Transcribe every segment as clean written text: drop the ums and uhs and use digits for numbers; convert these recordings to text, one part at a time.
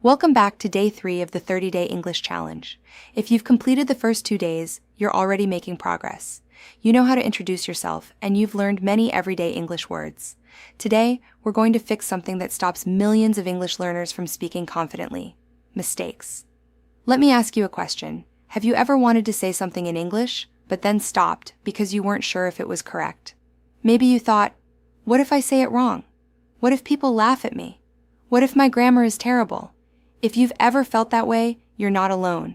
Welcome back to day 3 of the 30-day English challenge. If you've completed the first 2 days, you're already making progress. You know how to introduce yourself, and you've learned many everyday English words. Today, we're going to fix something that stops millions of English learners from speaking confidently: mistakes. Let me ask you a question. Have you ever wanted to say something in English, but then stopped because you weren't sure if it was correct? Maybe you thought, what if I say it wrong? What if people laugh at me? What if my grammar is terrible? If you've ever felt that way, you're not alone.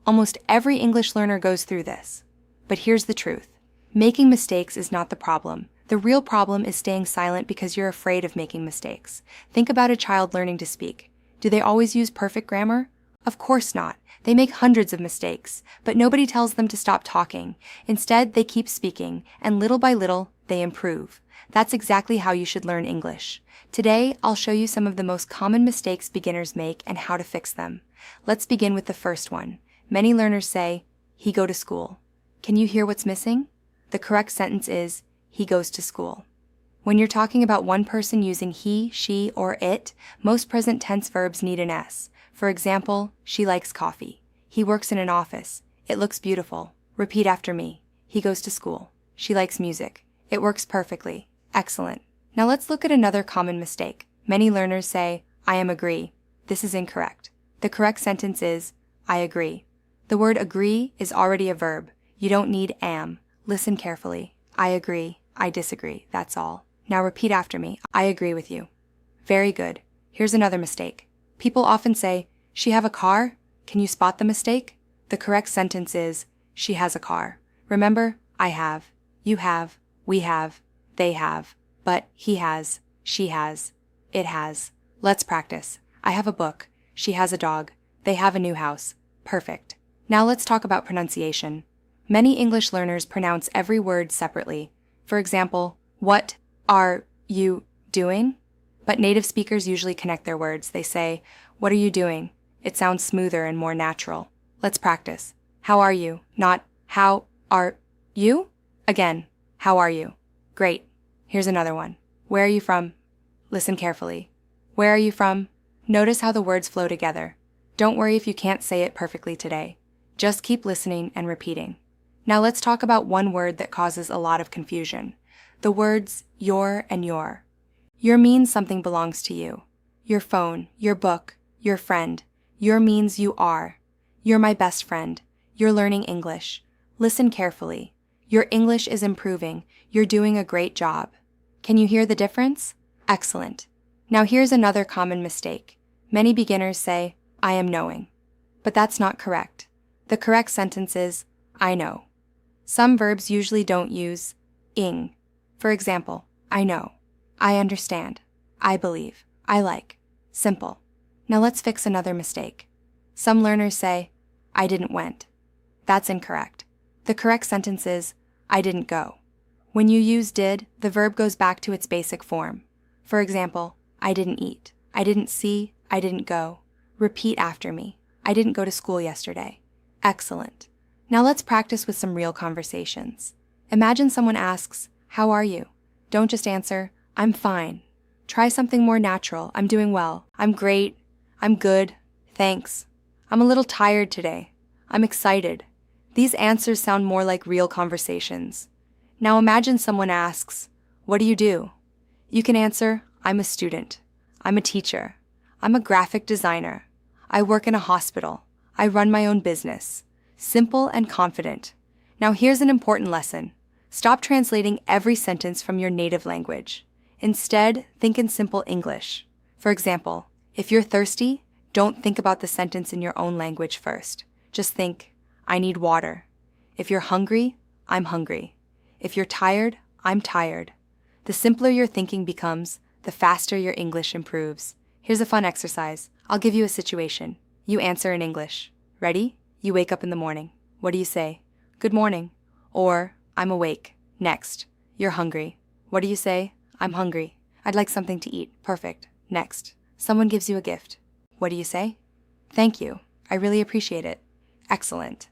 Almost every English learner goes through this. But here's the truth. Making mistakes is not the problem. The real problem is staying silent because you're afraid of making mistakes. Think about a child learning to speak. Do they always use perfect grammar? Of course not. They make hundreds of mistakes, but nobody tells them to stop talking. Instead, they keep speaking, and little by little, they improve. That's exactly how you should learn English. Today, I'll show you some of the most common mistakes beginners make and how to fix them. Let's begin with the first one. Many learners say, he go to school. Can you hear what's missing? The correct sentence is, he goes to school. When you're talking about one person using he, she, or it, most present tense verbs need an S. For example, she likes coffee. He works in an office. It looks beautiful. Repeat after me. He goes to school. She likes music. It works perfectly. Excellent. Now let's look at another common mistake. Many learners say, I am agree. This is incorrect. The correct sentence is, I agree. The word agree is already a verb. You don't need am. Listen carefully. I agree. I disagree. That's all. Now repeat after me. I agree with you. Very good. Here's another mistake. People often say, she have a car? Can you spot the mistake? The correct sentence is, she has a car. Remember, I have, you have, we have, they have, but he has, she has, it has. Let's practice. I have a book. She has a dog. They have a new house. Perfect. Now let's talk about pronunciation. Many English learners pronounce every word separately. For example, what are you doing? But native speakers usually connect their words. They say, what are you doing? It sounds smoother and more natural. Let's practice. How are you? Not, how are you? Again, how are you? Great. Here's another one. Where are you from? Listen carefully. Where are you from? Notice how the words flow together. Don't worry if you can't say it perfectly today. Just keep listening and repeating. Now let's talk about one word that causes a lot of confusion. The words your and your. Your means something belongs to you. Your phone, your book, your friend. Your means you are. You're my best friend. You're learning English. Listen carefully. Your English is improving. You're doing a great job. Can you hear the difference? Excellent. Now here's another common mistake. Many beginners say, I am knowing. But that's not correct. The correct sentence is, I know. Some verbs usually don't use ing. For example, I know. I understand. I believe. I like. Simple. Now let's fix another mistake. Some learners say, I didn't went. That's incorrect. The correct sentence is, I didn't go. When you use did, the verb goes back to its basic form. For example, I didn't eat. I didn't see. I didn't go. Repeat after me. I didn't go to school yesterday. Excellent. Now let's practice with some real conversations. Imagine someone asks, how are you? Don't just answer, I'm fine. Try something more natural. I'm doing well. I'm great. I'm good. Thanks. I'm a little tired today. I'm excited. These answers sound more like real conversations. Now imagine someone asks, what do you do? You can answer, I'm a student. I'm a teacher. I'm a graphic designer. I work in a hospital. I run my own business. Simple and confident. Now here's an important lesson. Stop translating every sentence from your native language. Instead, think in simple English. For example, if you're thirsty, don't think about the sentence in your own language first. Just think, I need water. If you're hungry, I'm hungry. If you're tired, I'm tired. The simpler your thinking becomes, the faster your English improves. Here's a fun exercise. I'll give you a situation. You answer in English. Ready? You wake up in the morning. What do you say? Good morning. Or, I'm awake. Next. You're hungry. What do you say? I'm hungry. I'd like something to eat. Perfect. Next. Someone gives you a gift. What do you say? Thank you. I really appreciate it. Excellent.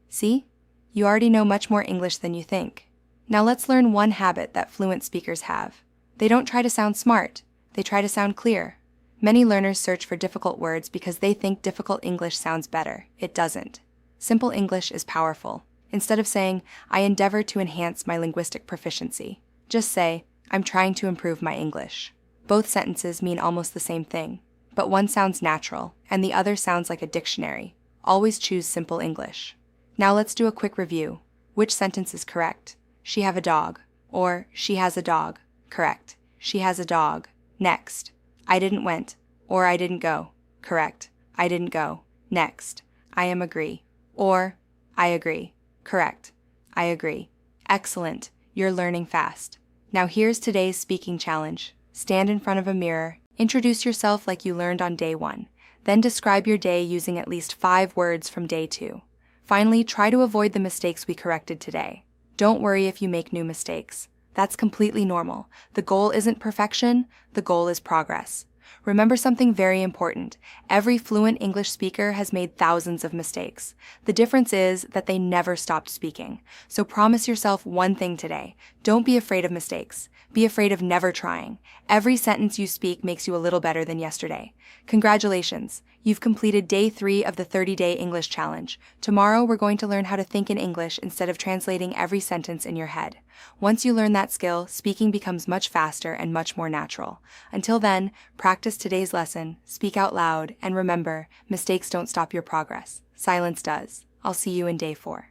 See? You already know much more English than you think. Now let's learn one habit that fluent speakers have. They don't try to sound smart. They try to sound clear. Many learners search for difficult words because they think difficult English sounds better. It doesn't. Simple English is powerful. Instead of saying, I endeavor to enhance my linguistic proficiency, just say, I'm trying to improve my English. Both sentences mean almost the same thing, but one sounds natural and the other sounds like a dictionary. Always choose simple English. Now let's do a quick review. Which sentence is correct? She have a dog. Or, she has a dog. Correct. She has a dog. Next. I didn't went. Or, I didn't go. Correct. I didn't go. Next. I am agree. Or, I agree. Correct. I agree. Excellent. You're learning fast. Now here's today's speaking challenge. Stand in front of a mirror. Introduce yourself like you learned on day 1. Then describe your day using at least 5 words from day 2. Finally, try to avoid the mistakes we corrected today. Don't worry if you make new mistakes. That's completely normal. The goal isn't perfection, the goal is progress. Remember something very important. Every fluent English speaker has made thousands of mistakes. The difference is that they never stopped speaking. So promise yourself one thing today. Don't be afraid of mistakes. Be afraid of never trying. Every sentence you speak makes you a little better than yesterday. Congratulations! You've completed day 3 of the 30-day English challenge. Tomorrow we're going to learn how to think in English instead of translating every sentence in your head. Once you learn that skill, speaking becomes much faster and much more natural. Until then, practice today's lesson, speak out loud, and remember, mistakes don't stop your progress. Silence does. I'll see you in day 4.